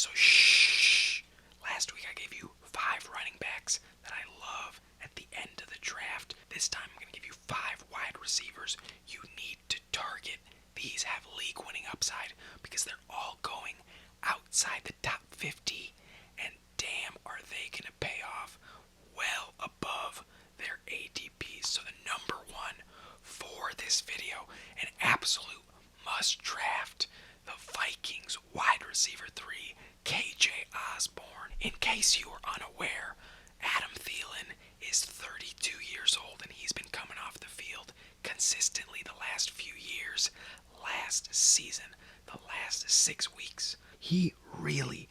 so shh. Last week I gave you 5 running backs that I love at the end of the draft. This time I'm going to give you 5 wide receivers you need to target. These have league-winning upside because they're all going outside the top 50, and damn, are they going to pay off well above their ADPs. So the number one for this video, an absolute must draft, the Vikings wide receiver 3, KJ Osborn. In case you are unaware, Adam Thielen is 32 years old and he's been coming off the field consistently the last few years. Last season, the last 6 weeks, he really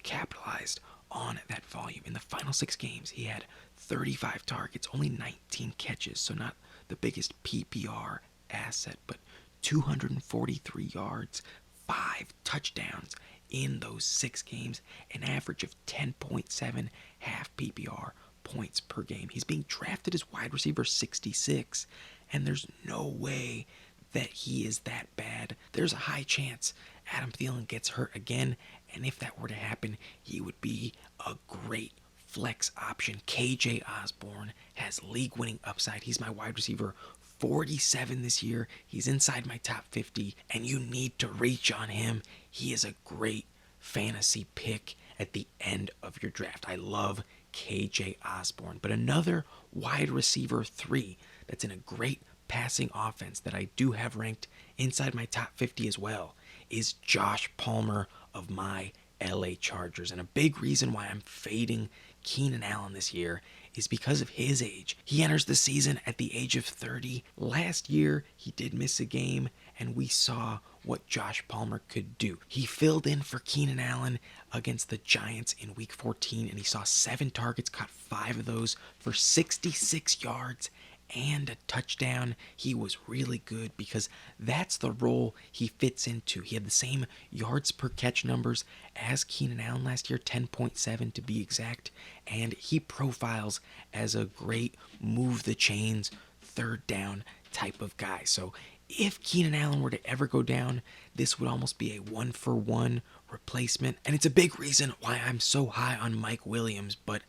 capitalized on that volume. In the final 6 games, he had 35 targets, only 19 catches, so not the biggest PPR asset, but 243 yards, 5 touchdowns in those 6 games, an average of 10.7 half PPR points per game. He's being drafted as wide receiver 66, and there's no way that he is that bad. There's a high chance Adam Thielen gets hurt again, and if that were to happen, he would be a great flex option. KJ Osborn has league-winning upside. He's my wide receiver 47 this year. He's inside my top 50, and you need to reach on him. He is a great fantasy pick at the end of your draft. I love KJ Osborn. But another wide receiver 3 that's in a great passing offense that I do have ranked inside my top 50 as well is Josh Palmer of my LA Chargers. And a big reason why I'm fading Keenan Allen this year is because of his age. He enters the season at the age of 30. Last year, he did miss a game, and we saw what Josh Palmer could do. He filled in for Keenan Allen against the Giants in Week 14, and he saw 7 targets, caught 5 of those for 66 yards and a touchdown. He was really good because that's the role he fits into. He had the same yards per catch numbers as Keenan Allen last year, 10.7 to be exact, and he profiles as a great move the chains, third down type of guy. So if Keenan Allen were to ever go down, this would almost be a 1-for-1 replacement, and it's a big reason why I'm so high on Mike Williams. But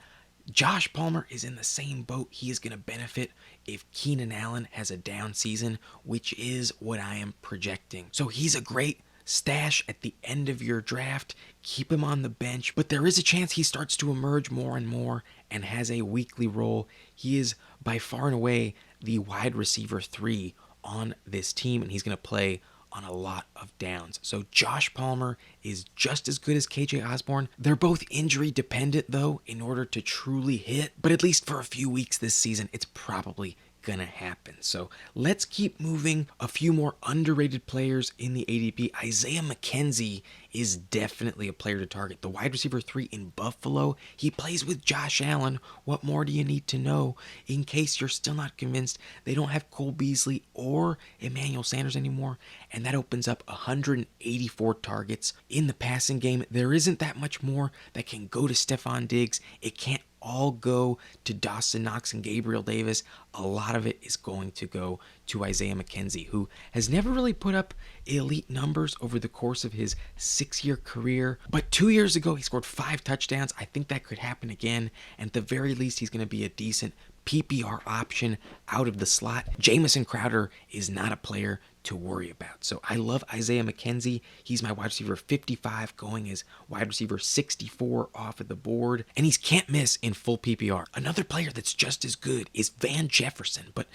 Josh Palmer is in the same boat. He is going to benefit if Keenan Allen has a down season, which is what I am projecting. So he's a great stash at the end of your draft. Keep him on the bench, but there is a chance he starts to emerge more and more and has a weekly role. He is by far and away the wide receiver 3 on this team, and he's going to play on a lot of downs. So Josh Palmer is just as good as KJ Osborn. They're both injury dependent though in order to truly hit, but at least for a few weeks this season, it's probably gonna happen. So let's keep moving. A few more underrated players in the ADP. Isaiah McKenzie is definitely a player to target. The wide receiver 3 in Buffalo. He plays with Josh Allen. What more do you need to know? In case you're still not convinced, they don't have Cole Beasley or Emmanuel Sanders anymore, and that opens up 184 targets in the passing game. There isn't that much more that can go to Stephon Diggs. It can't all go to Dawson Knox and Gabriel Davis. A lot of it is going to go to Isaiah McKenzie, who has never really put up elite numbers over the course of his 6-year career. But 2 years ago, he scored 5 touchdowns. I think that could happen again. And at the very least, he's going to be a decent PPR option out of the slot. Jamison Crowder is not a player to worry about. So I love Isaiah McKenzie. He's my wide receiver 55, going as wide receiver 64 off of the board, and he's can't miss in full PPR. Another player that's just as good is Van Jefferson, but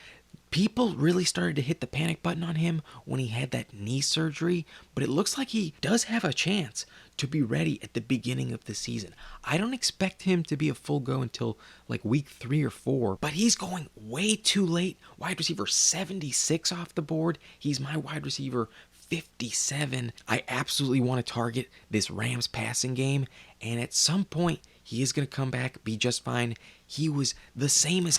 people really started to hit the panic button on him when he had that knee surgery, but it looks like he does have a chance to be ready at the beginning of the season. I don't expect him to be a full go until like week 3 or 4, but he's going way too late. Wide receiver 76 off the board. He's my wide receiver 57. I absolutely want to target this Rams passing game, and at some point he is going to come back, be just fine. He was the same as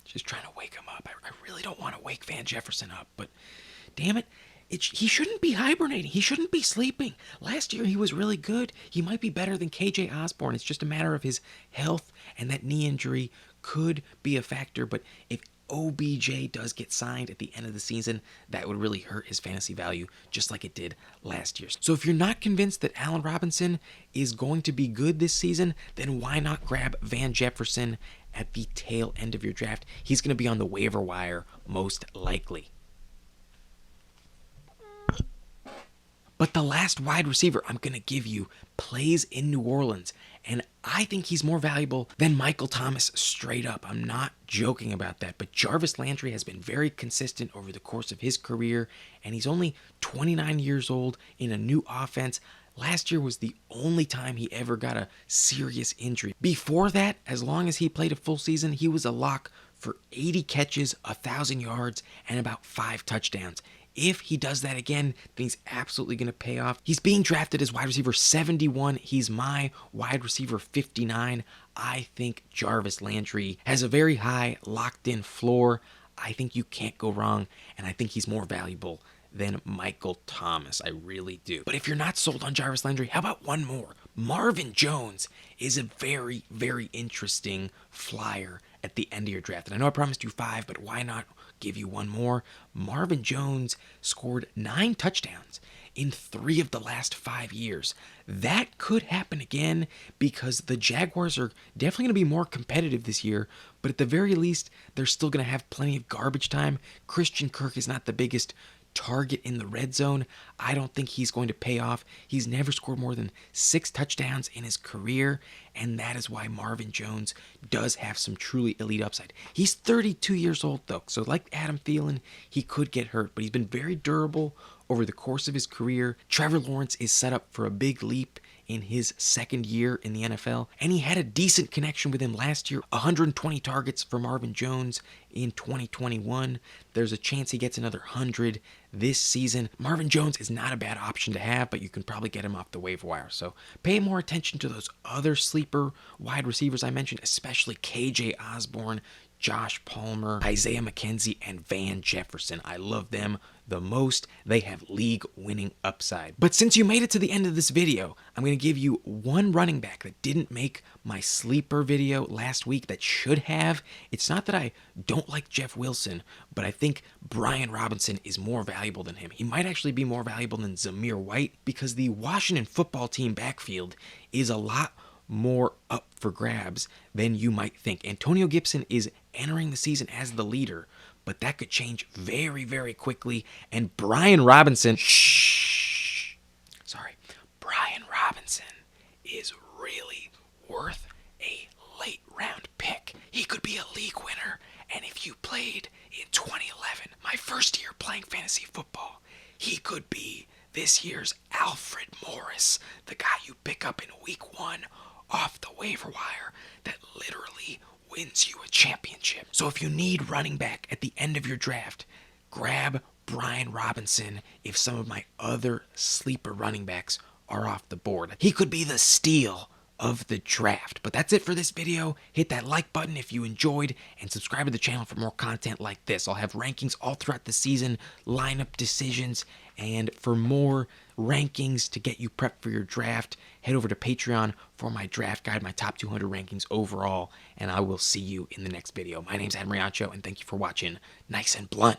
just trying to wake him up. I really don't want to wake Van Jefferson up, but damn it, he shouldn't be hibernating. He shouldn't be sleeping. Last year he was really good. He might be better than KJ Osborn. It's just a matter of his health, and that knee injury could be a factor. But if OBJ does get signed at the end of the season, that would really hurt his fantasy value just like it did last year. So if you're not convinced that Allen Robinson is going to be good this season, then why not grab Van Jefferson at the tail end of your draft? He's going to be on the waiver wire most likely. But the last wide receiver I'm going to give you plays in New Orleans, and I think he's more valuable than Michael Thomas straight up. I'm not joking about that, but Jarvis Landry has been very consistent over the course of his career, and he's only 29 years old in a new offense. Last year was the only time he ever got a serious injury. Before that, as long as he played a full season, he was a lock for 80 catches, 1,000 yards, and about 5 touchdowns. If he does that again, then he's absolutely going to pay off. He's being drafted as wide receiver 71. He's my wide receiver 59. I think Jarvis Landry has a very high locked-in floor. I think you can't go wrong, and I think he's more valuable than Michael Thomas. I really do. But if you're not sold on Jarvis Landry, how about one more? Mavin Jones is a very, very interesting flyer at the end of your draft. And I know I promised you 5, but why not give you one more? Mavin Jones scored 9 touchdowns in 3 of the last 5 years. That could happen again because the Jaguars are definitely going to be more competitive this year, but at the very least, they're still going to have plenty of garbage time. Christian Kirk is not the biggest target in the red zone. I don't think he's going to pay off. He's never scored more than 6 touchdowns in his career, and that is why Mavin Jones does have some truly elite upside. He's 32 years old, though, so like Adam Thielen, he could get hurt, but he's been very durable over the course of his career. Trevor Lawrence is set up for a big leap in his second year in the NFL, and he had a decent connection with him last year. 120 targets for Mavin Jones in 2021. There's a chance he gets another 100 this season. Mavin Jones is not a bad option to have, but you can probably get him off the waiver wire. So pay more attention to those other sleeper wide receivers I mentioned, especially KJ Osborn, Josh Palmer, Isaiah McKenzie, and Van Jefferson. I love them the most. They have league-winning upside. But since you made it to the end of this video, I'm going to give you one running back that didn't make my sleeper video last week that should have. It's not that I don't like Jeff Wilson, but I think Brian Robinson is more valuable than him. He might actually be more valuable than Zamir White because the Washington football team backfield is a lot more up for grabs than you might think. Antonio Gibson is entering the season as the leader, but that could change very, very quickly. And Brian Robinson, Brian Robinson is really worth a late round pick. He could be a league winner, and if you played in 2011, my first year playing fantasy football, he could be this year's Alfred Morris, the guy you pick up in week 1 off the waiver wire that literally wins you a championship. So if you need running back at the end of your draft, grab Brian Robinson if some of my other sleeper running backs are off the board. He could be the steal of the draft. But that's it for this video. Hit that like button if you enjoyed, and subscribe to the channel for more content like this. I'll have rankings all throughout the season, lineup decisions, and for more rankings to get you prepped for your draft, head over to Patreon for my draft guide, my top 200 rankings overall, and I will see you in the next video. My name's Adam Riancho, and thank you for watching Nice and Blunt.